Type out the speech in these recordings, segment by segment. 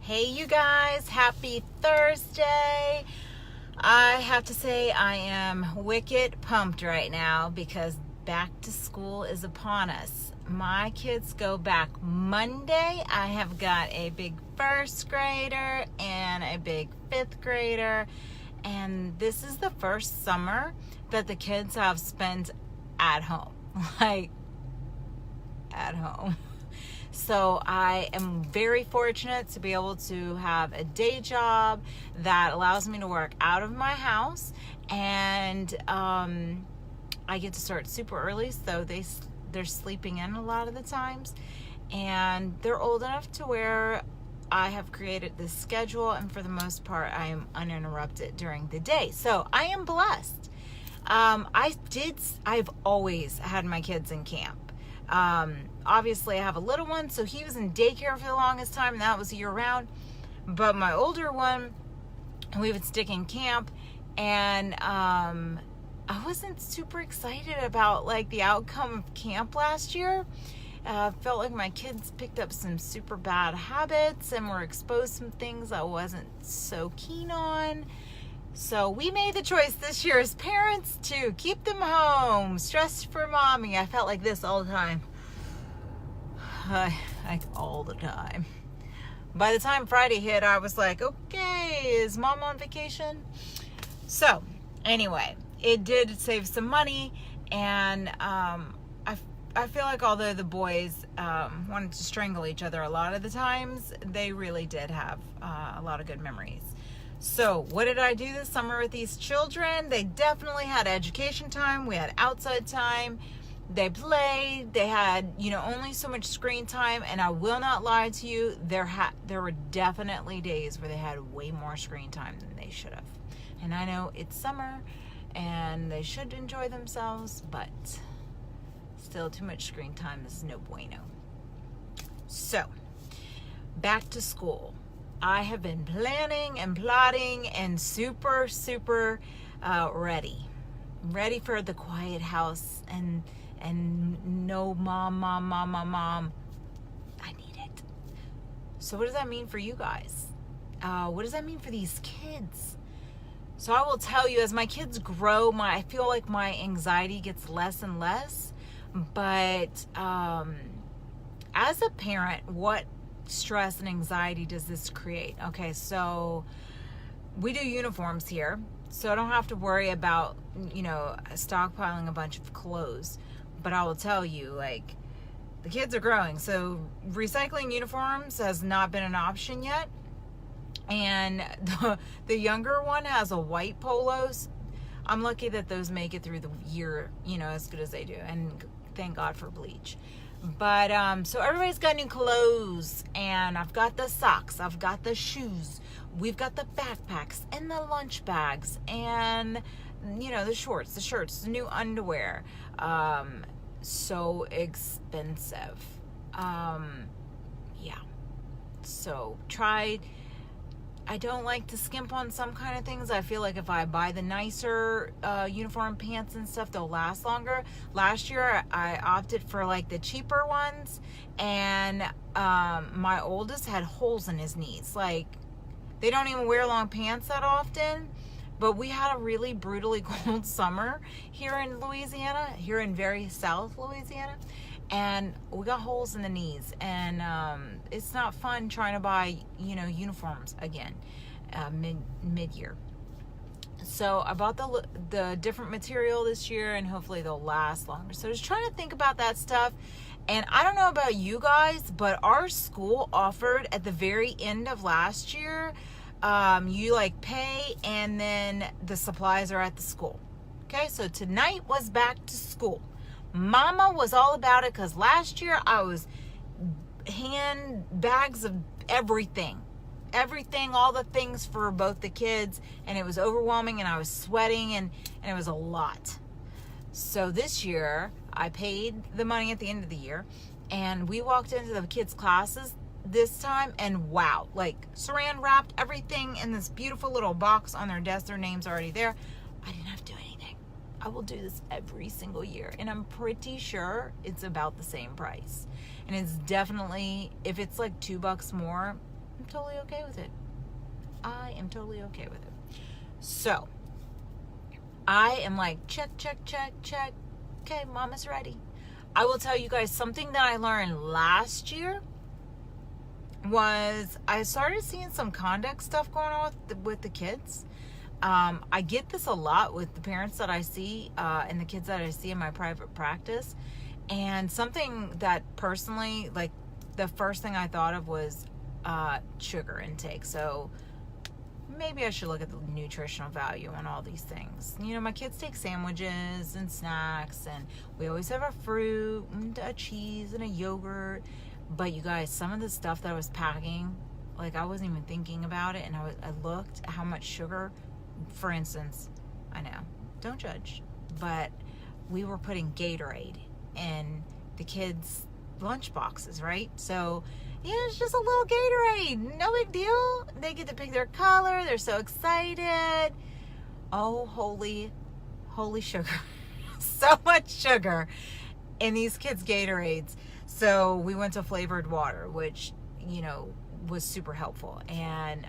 Hey you guys, happy Thursday. I have to say I am wicked pumped right now because back to school is upon us. My kids go back Monday. I have got a big first grader and a big fifth grader, and this is the first summer that the kids have spent at home, like at home. So I am very fortunate to be able to have a day job that allows me to work out of my house, and I get to start super early, so they're sleeping in a lot of the times, and they're old enough to where I have created this schedule, and for the most part I am uninterrupted during the day. So I am blessed. I've always had my kids in camp. Obviously I have a little one, so he was in daycare for the longest time, and that was year round. But my older one, we would stick in camp, and I wasn't super excited about like the outcome of camp last year. Felt like my kids picked up some super bad habits and were exposed to some things I wasn't so keen on. So we made the choice this year as parents to keep them home. Stress for mommy. I felt like this all the time. Like all the time. By the time Friday hit, I was like, okay, is mom on vacation? So anyway, it did save some money, and I feel like although the boys wanted to strangle each other a lot of the times, they really did have a lot of good memories. So what did I do this summer with these children? They definitely had education time. We had outside time. They played. They had, only so much screen time. And I will not lie to you, there were definitely days where they had way more screen time than they should have. And I know it's summer and they should enjoy themselves, but still too much screen time is no bueno. So, back to school. I have been planning and plotting and super ready for the quiet house and no mom. I need it. So what does that mean for you guys? What does that mean for these kids? So I will tell you, as my kids grow, I feel like my anxiety gets less and less. But as a parent, what stress and anxiety does this create? Okay, so we do uniforms here, so I don't have to worry about stockpiling a bunch of clothes. But I will tell you, like, the kids are growing, so recycling uniforms has not been an option yet. And the younger one has a white polos. I'm lucky that those make it through the year, as good as they do, and thank God for bleach. But so everybody's got new clothes, and I've got the socks, I've got the shoes, we've got the backpacks and the lunch bags, and the shorts, the shirts, the new underwear. So expensive. Yeah. So I don't like to skimp on some kind of things. I feel like if I buy the nicer uniform pants and stuff, they'll last longer. Last year, I opted for like the cheaper ones, and my oldest had holes in his knees. Like, they don't even wear long pants that often, but we had a really brutally cold summer here in Louisiana, here in very South Louisiana, and we got holes in the knees, and it's not fun trying to buy uniforms again mid-year. So I bought the different material this year, and hopefully they'll last longer. So I was trying to think about that stuff, and I don't know about you guys, but our school offered at the very end of last year, you like pay and then the supplies are at the school. Okay, so tonight was back to school. Mama was all about it because last year I was handbags of everything, all the things for both the kids, and it was overwhelming, and I was sweating, and it was a lot. So this year I paid the money at the end of the year, and we walked into the kids' classes this time, and wow, like saran wrapped everything in this beautiful little box on their desk. Their names are already there. I didn't have to do anything. I will do this every single year, and I'm pretty sure it's about the same price. And it's definitely, if it's like $2 more, I'm totally okay with it. I am totally okay with it. So, I am like, check, check, check, check. Okay, mama's ready. I will tell you guys something that I learned last year was I started seeing some conduct stuff going on with the kids. I get this a lot with the parents that I see and the kids that I see in my private practice. And something that personally, like the first thing I thought of was sugar intake. So maybe I should look at the nutritional value on all these things. You know, my kids take sandwiches and snacks, and we always have a fruit and a cheese and a yogurt. But you guys, some of the stuff that I was packing, like I wasn't even thinking about it, and I looked at how much sugar. For instance, I know, don't judge, but we were putting Gatorade in the kids' lunch boxes, right? So, yeah, it's just a little Gatorade, no big deal. They get to pick their color, they're so excited. Oh, holy sugar. So much sugar in these kids' Gatorades. So we went to flavored water, which, you know, was super helpful. And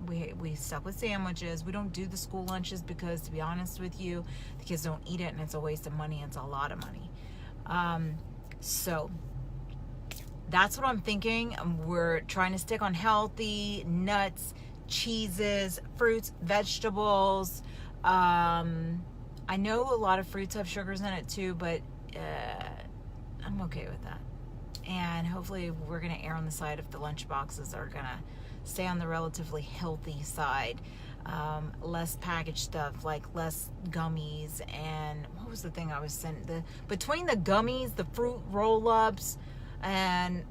we stuck with sandwiches. We don't do the school lunches because, to be honest with you, the kids don't eat it, and it's a waste of money. It's a lot of money. So that's what I'm thinking. We're trying to stick on healthy nuts, cheeses, fruits, vegetables. I know a lot of fruits have sugars in it too, but I'm okay with that. And hopefully we're going to err on the side if the lunch boxes are going to stay on the relatively healthy side. Less packaged stuff, like less gummies. And what was the thing I was sending? Between the gummies, the fruit roll-ups, and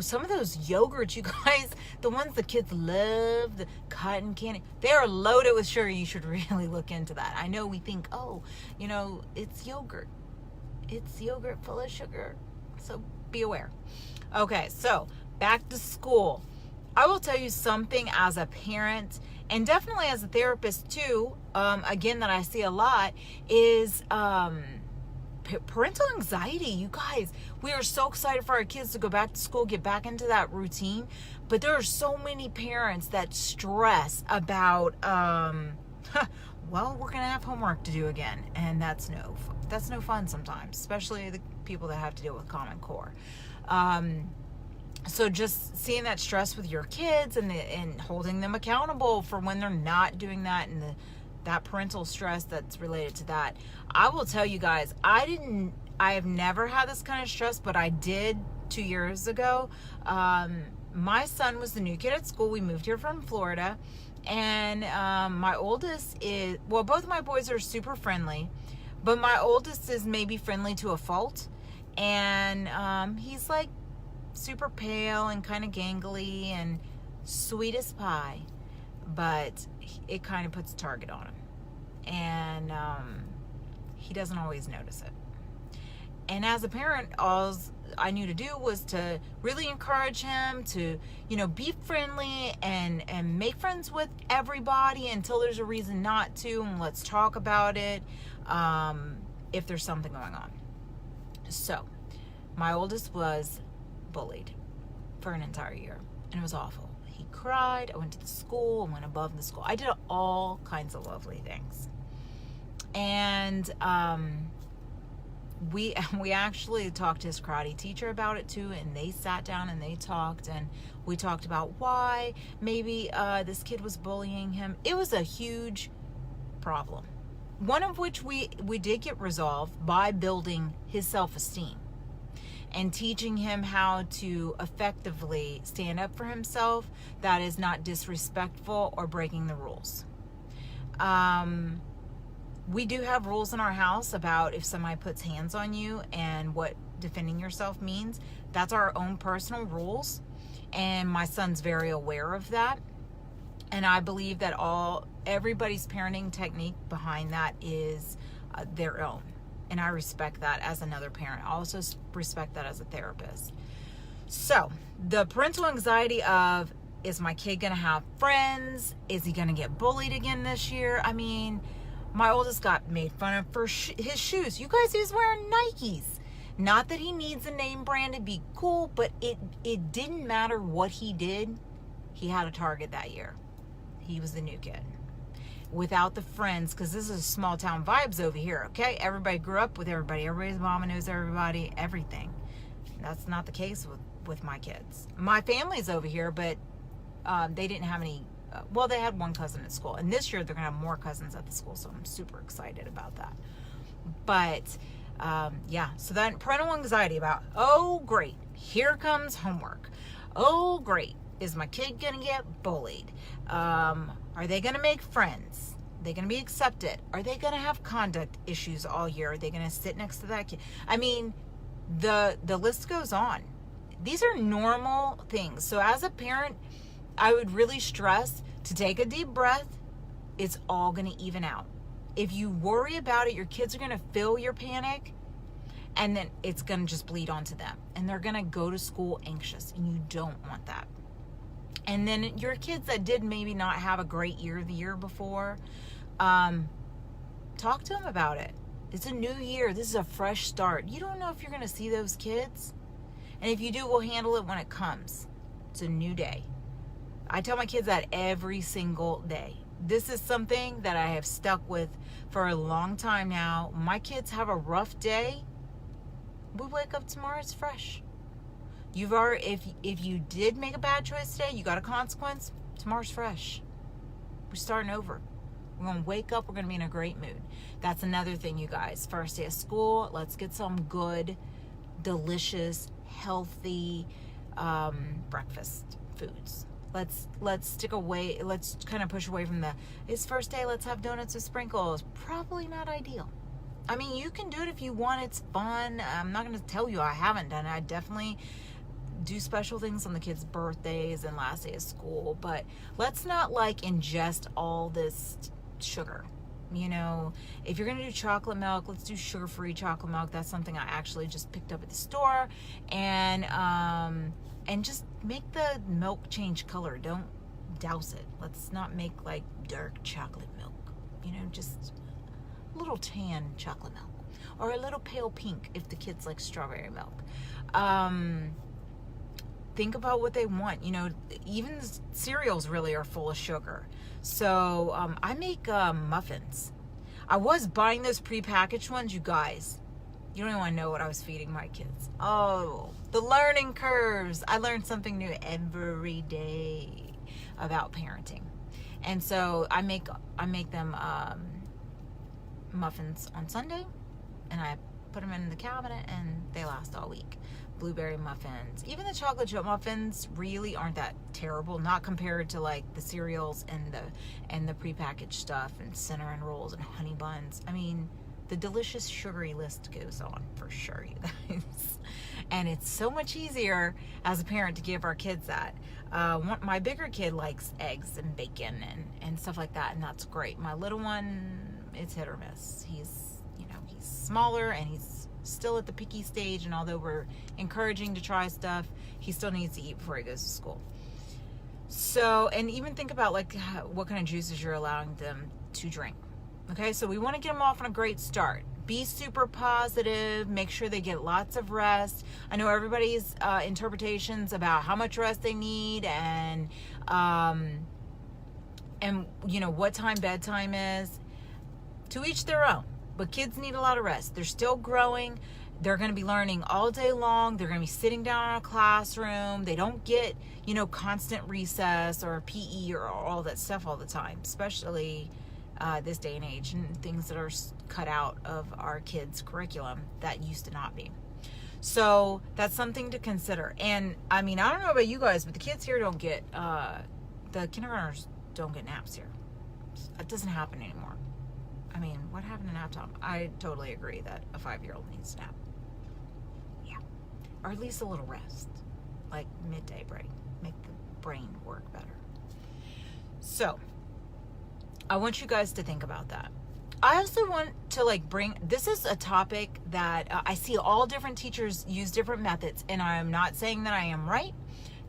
some of those yogurts, you guys, the ones the kids love, the cotton candy, they are loaded with sugar. You should really look into that. I know we think, it's yogurt. It's yogurt full of sugar. So be aware. Okay, so back to school. I will tell you something as a parent, and definitely as a therapist too, again, that I see a lot, is parental anxiety. You guys, we are so excited for our kids to go back to school, get back into that routine, but there are so many parents that stress about, well, we're gonna have homework to do again, and that's no fun sometimes, especially the people that have to deal with Common Core. So just seeing that stress with your kids and holding them accountable for when they're not doing that, and that parental stress that's related to that. I will tell you guys, I have never had this kind of stress, but I did 2 years ago. My son was the new kid at school. We moved here from Florida, and my oldest is, well, both of my boys are super friendly, but my oldest is maybe friendly to a fault. And he's like super pale and kind of gangly and sweet as pie, but it kind of puts a target on him, and he doesn't always notice it. And as a parent, all I knew to do was to really encourage him to, be friendly and make friends with everybody until there's a reason not to, and let's talk about it if there's something going on. So my oldest was bullied for an entire year, and it was awful. He cried. I went to the school and went above the school. I did all kinds of lovely things. And we actually talked to his karate teacher about it too, and they sat down and they talked, and we talked about why maybe this kid was bullying him. It was a huge problem, one of which we did get resolved by building his self-esteem and teaching him how to effectively stand up for himself that is not disrespectful or breaking the rules. We do have rules in our house about if somebody puts hands on you and what defending yourself means. That's our own personal rules, and my son's very aware of that. And I believe that everybody's parenting technique behind that is their own. And I respect that as another parent. I also respect that as a therapist. So the parental anxiety of, is my kid going to have friends? Is he going to get bullied again this year? I mean, my oldest got made fun of for his shoes. You guys, he was wearing Nikes. Not that he needs a name brand to be cool, but it didn't matter what he did. he had a target that year. He was the new kid. Without the friends, because this is small town vibes over here, okay? Everybody grew up with everybody. Everybody's mama knows everybody, everything. That's not the case with my kids. My family's over here, but they didn't have any, well, they had one cousin at school. And this year they're going to have more cousins at the school, so I'm super excited about that. But, yeah, so then parental anxiety about, oh, great, here comes homework. Oh, great, is my kid going to get bullied? Are they going to make friends? Are they going to be accepted? Are they going to have conduct issues all year? Are they going to sit next to that kid? I mean, the list goes on. These are normal things. So as a parent, I would really stress to take a deep breath. It's all going to even out. If you worry about it, your kids are going to feel your panic, and then it's going to just bleed onto them. And they're going to go to school anxious, and you don't want that. And then your kids that did maybe not have a great year the year before, talk to them about it. It's a new year. This is a fresh start. You don't know if you're going to see those kids. And if you do, we'll handle it when it comes. It's a new day. I tell my kids that every single day. This is something that I have stuck with for a long time now. My kids have a rough day. We wake up tomorrow, it's fresh. You've already, if you did make a bad choice today, you got a consequence, tomorrow's fresh. We're starting over. We're going to wake up, we're going to be in a great mood. That's another thing, you guys. First day of school, let's get some good, delicious, healthy breakfast foods. Let's stick away, let's kind of push away from it's first day, let's have donuts with sprinkles. Probably not ideal. I mean, you can do it if you want, it's fun. I'm not going to tell you I haven't done it. I definitely do special things on the kids' birthdays and last day of school, but let's not like ingest all this sugar. You know, if you're going to do chocolate milk, let's do sugar-free chocolate milk. That's something I actually just picked up at the store, and just make the milk change color. Don't douse it. Let's not make like dark chocolate milk. You know, just a little tan chocolate milk, or a little pale pink if the kids like strawberry milk. Think about what they want. You know, even cereals really are full of sugar. So I make muffins. I was buying those prepackaged ones, you guys. You don't even want to know what I was feeding my kids. Oh, the learning curves. I learned something new every day about parenting. And so I make them muffins on Sunday, and I put them in the cabinet, and they last all week. Blueberry muffins. Even the chocolate chip muffins really aren't that terrible, not compared to like the cereals and the prepackaged stuff and cinnamon rolls and honey buns. I mean, the delicious sugary list goes on for sure, you guys. And it's so much easier as a parent to give our kids that. My bigger kid likes eggs and bacon and stuff like that, and that's great. My little one, it's hit or miss. He's smaller, and he's still at the picky stage, and although we're encouraging to try stuff, he still needs to eat before he goes to school. So, and even think about like what kind of juices you're allowing them to drink. Okay, so we want to get them off on a great start. Be super positive. Make sure they get lots of rest. I know everybody's interpretations about how much rest they need, and you know what time bedtime is. To each their own. But kids need a lot of rest. They're still growing. They're going to be learning all day long. They're going to be sitting down in a classroom. They don't get, constant recess or PE or all that stuff all the time, especially this day and age, and things that are cut out of our kids' curriculum that used to not be. So that's something to consider. And I mean, I don't know about you guys, but the kids here don't get, the kindergartners don't get naps here. It doesn't happen anymore. I mean, what happened to nap time? I totally agree that a 5-year-old needs a nap. Yeah. Or at least a little rest. Like midday break. Make the brain work better. So, I want you guys to think about that. I also want to this is a topic that I see all different teachers use different methods, and I am not saying that I am right.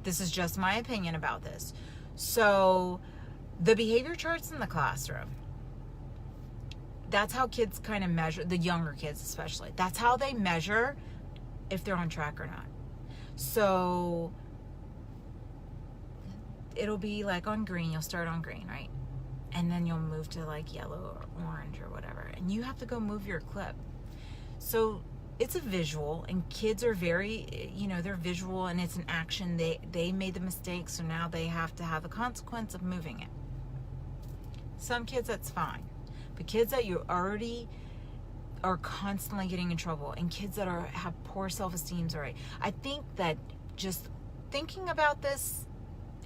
This is just my opinion about this. So, the behavior charts in the classroom. That's how kids kind of measure, the younger kids especially. That's how they measure if they're on track or not. So it'll be like on green. You'll start on green, right? And then you'll move to like yellow or orange or whatever. And you have to go move your clip. So it's a visual, and kids are very, they're visual, and it's an action. They made the mistake, so now they have to have the consequence of moving it. Some kids, that's fine. But kids that you already are constantly getting in trouble, and kids that have poor self-esteem, already, I think that just thinking about this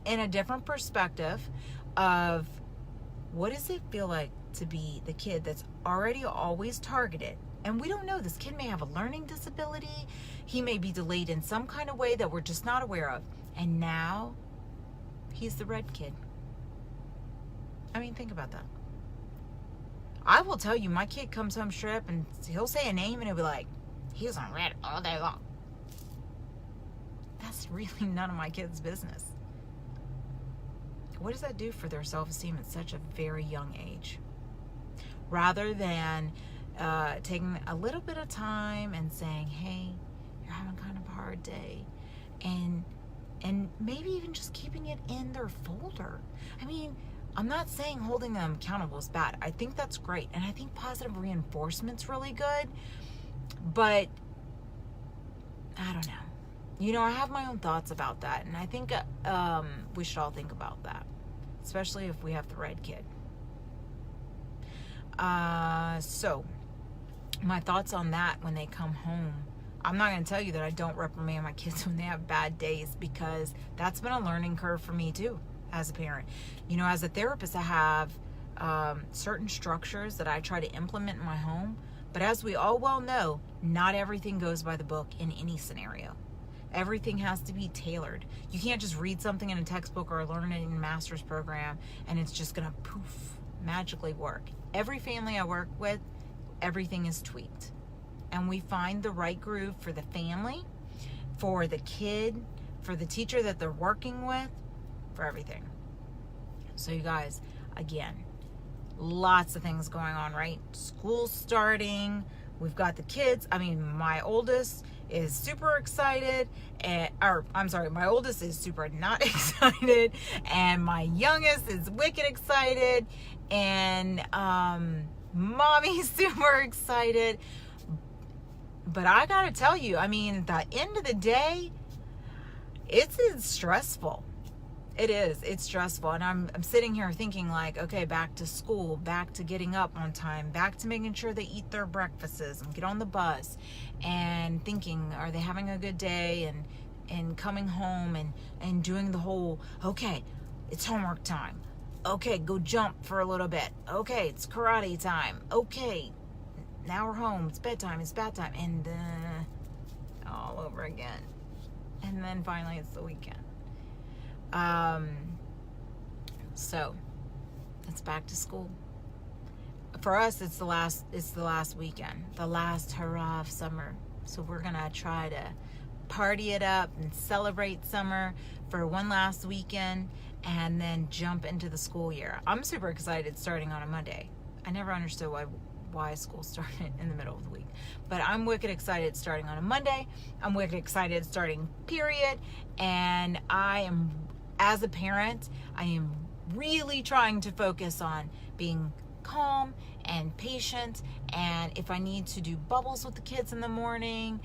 in a different perspective of what does it feel like to be the kid that's already always targeted. And we don't know. This kid may have a learning disability. He may be delayed in some kind of way that we're just not aware of. And now he's the red kid. I mean, think about that. I will tell you, my kid comes home straight up and he'll say a name and he'll be like, he was on red all day long. That's really none of my kids' business. What does that do for their self-esteem at such a very young age? Rather than taking a little bit of time and saying, hey, you're having kind of a hard day, and maybe even just keeping it in their folder. I mean, I'm not saying holding them accountable is bad. I think that's great, and I think positive reinforcement's really good, but I don't know. I have my own thoughts about that, and I think we should all think about that, especially if we have the red kid. So my thoughts on that when they come home. I'm not going to tell you that I don't reprimand my kids when they have bad days, because that's been a learning curve for me too as a parent. As a therapist, I have certain structures that I try to implement in my home, but as we all well know, not everything goes by the book in any scenario. Everything has to be tailored. You can't just read something in a textbook or learn it in a master's program and it's just gonna poof, magically work. Every family I work with, everything is tweaked. And we find the right groove for the family, for the kid, for the teacher that they're working with, for everything. So you guys, again, lots of things going on, right? School's starting. We've got the kids. My oldest is super excited, my oldest is super not excited, and my youngest is wicked excited, and mommy's super excited. But I gotta tell you, the end of the day, it's stressful. It is. It's stressful. And I'm sitting here thinking like, okay, back to school, back to getting up on time, back to making sure they eat their breakfasts and get on the bus, and thinking, are they having a good day, and coming home and doing the whole, okay, it's homework time. Okay, go jump for a little bit. Okay, it's karate time. Okay, now we're home. It's bedtime. It's bath time. And all over again. And then finally it's the weekend. So it's back to school. For us, it's the last weekend, the last hurrah of summer. So we're gonna try to party it up and celebrate summer for one last weekend, and then jump into the school year. I'm super excited starting on a Monday. I never understood why school started in the middle of the week, but I'm wicked excited starting on a Monday. I'm wicked excited starting period, and I am, as a parent, I am really trying to focus on being calm and patient, and if I need to do bubbles with the kids in the morning,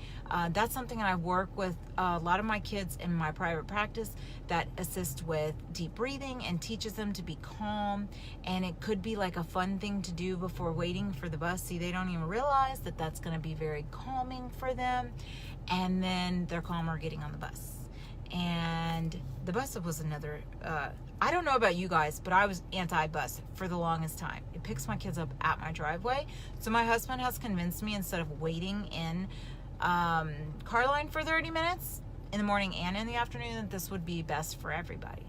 that's something that I work with a lot of my kids in my private practice that assist with deep breathing and teaches them to be calm. And it could be like a fun thing to do before waiting for the bus. See, they don't even realize that that's going to be very calming for them, and then they're calmer getting on the bus. And the bus was another, I don't know about you guys, but I was anti-bus for the longest time. It picks my kids up at my driveway. So my husband has convinced me, instead of waiting in car line for 30 minutes in the morning and in the afternoon, that this would be best for everybody.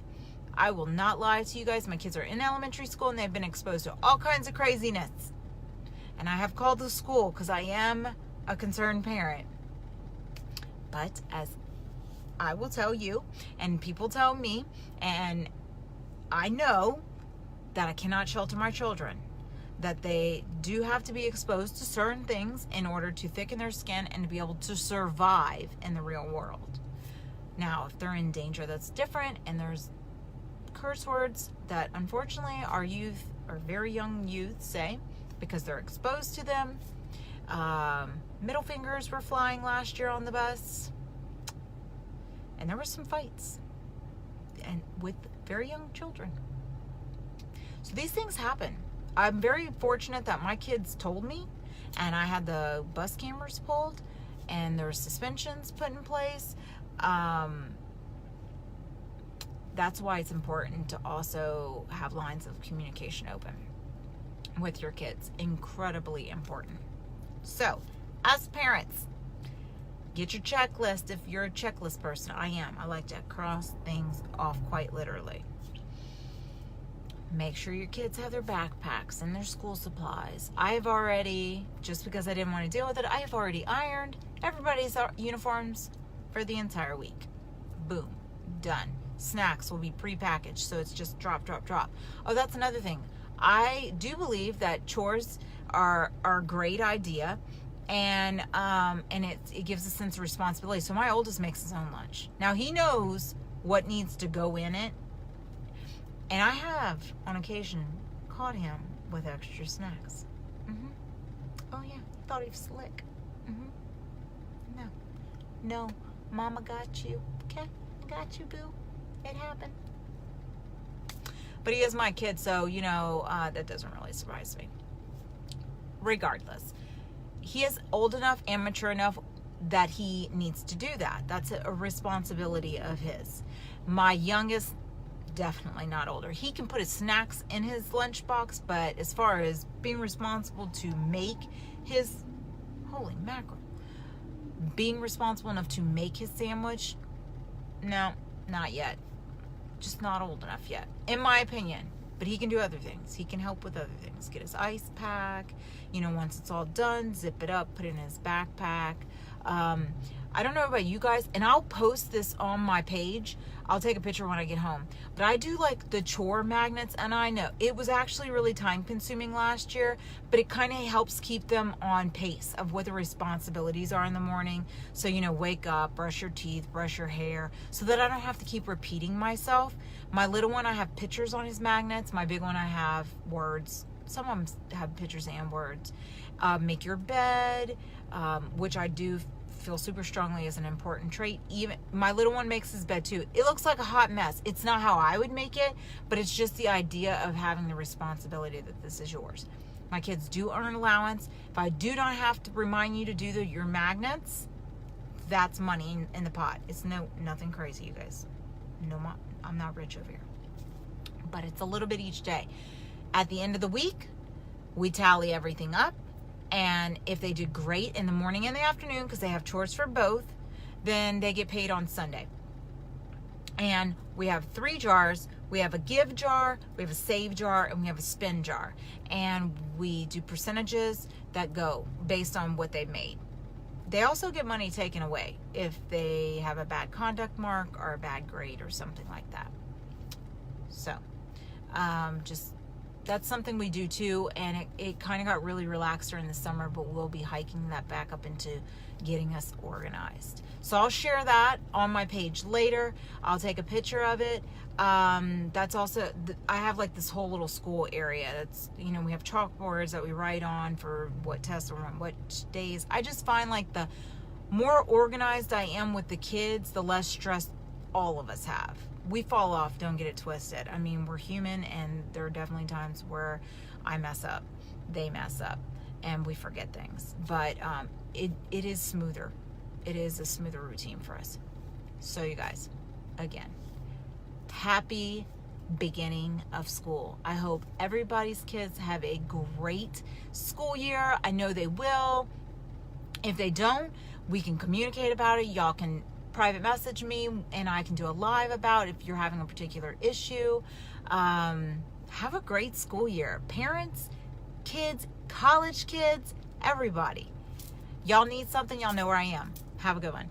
I will not lie to you guys. My kids are in elementary school and they've been exposed to all kinds of craziness. And I have called the school because I am a concerned parent. But as I will tell you, and people tell me, and I know that I cannot shelter my children, that they do have to be exposed to certain things in order to thicken their skin and to be able to survive in the real world. Now, if they're in danger, that's different, and there's curse words that unfortunately our youth, our very young youth, say because they're exposed to them. Middle fingers were flying last year on the bus, and there were some fights, and with very young children. So these things happen. I'm very fortunate that my kids told me, and I had the bus cameras pulled, and there were suspensions put in place. That's why it's important to also have lines of communication open with your kids. Incredibly important. So, as parents, get your checklist if you're a checklist person. I am. I like to cross things off quite literally. Make sure your kids have their backpacks and their school supplies. I've already, just because I didn't want to deal with it, I have already ironed everybody's uniforms for the entire week. Boom. Done. Snacks will be prepackaged, so it's just drop. Oh, that's another thing. I do believe that chores are a great idea, and it gives a sense of responsibility. So my oldest makes his own lunch. Now he knows what needs to go in it, and I have on occasion caught him with extra snacks. Oh yeah, thought he was slick. No, Mama got you. Okay, I got you, boo. It happened. But he is my kid, so, that doesn't really surprise me. Regardless, he is old enough and mature enough that he needs to do that. That's a responsibility of his. My youngest, definitely not older. He can put his snacks in his lunchbox, but as far as being responsible to make his, holy mackerel, being responsible enough to make his sandwich, no, not yet. Just not old enough yet, in my opinion. But he can do other things. He can help with other things. Get his ice pack. Once it's all done, zip it up, put it in his backpack. I don't know about you guys, and I'll post this on my page. I'll take a picture when I get home. But I do like the chore magnets, and I know it was actually really time consuming last year, but it kind of helps keep them on pace of what the responsibilities are in the morning. So, wake up, brush your teeth, brush your hair, so that I don't have to keep repeating myself. My little one, I have pictures on his magnets. My big one, I have words. Some of them have pictures and words. Make your bed, which I do feel super strongly is an important trait. Even my little one makes his bed too. It looks like a hot mess. It's not how I would make it, but it's just the idea of having the responsibility that this is yours. My kids do earn allowance. If I do not have to remind you to do your magnets, that's money in the pot. It's nothing crazy, you guys. No, I'm not rich over here, but it's a little bit each day. At the end of the week, we tally everything up. And if they did great in the morning and the afternoon, because they have chores for both, then they get paid on Sunday. And we have 3 jars. We have a give jar, we have a save jar, and we have a spend jar. And we do percentages that go based on what they've made. They also get money taken away if they have a bad conduct mark or a bad grade or something like that. So, that's something we do too, and it kind of got really relaxed during the summer, but we'll be hiking that back up into getting us organized. So I'll share that on my page later. I'll take a picture of it. That's also, I have like this whole little school area. That's, we have chalkboards that we write on for what tests or what days. I just find like the more organized I am with the kids, the less stress all of us have. We fall off, don't get it twisted. I mean, we're human, and there are definitely times where I mess up, they mess up, and we forget things. But it is smoother. It is a smoother routine for us. So you guys, again, happy beginning of school. I hope everybody's kids have a great school year. I know they will. If they don't, we can communicate about it. Y'all can private message me, and I can do a live about if you're having a particular issue. Have a great school year. Parents, kids, college kids, everybody. Y'all need something, y'all know where I am. Have a good one.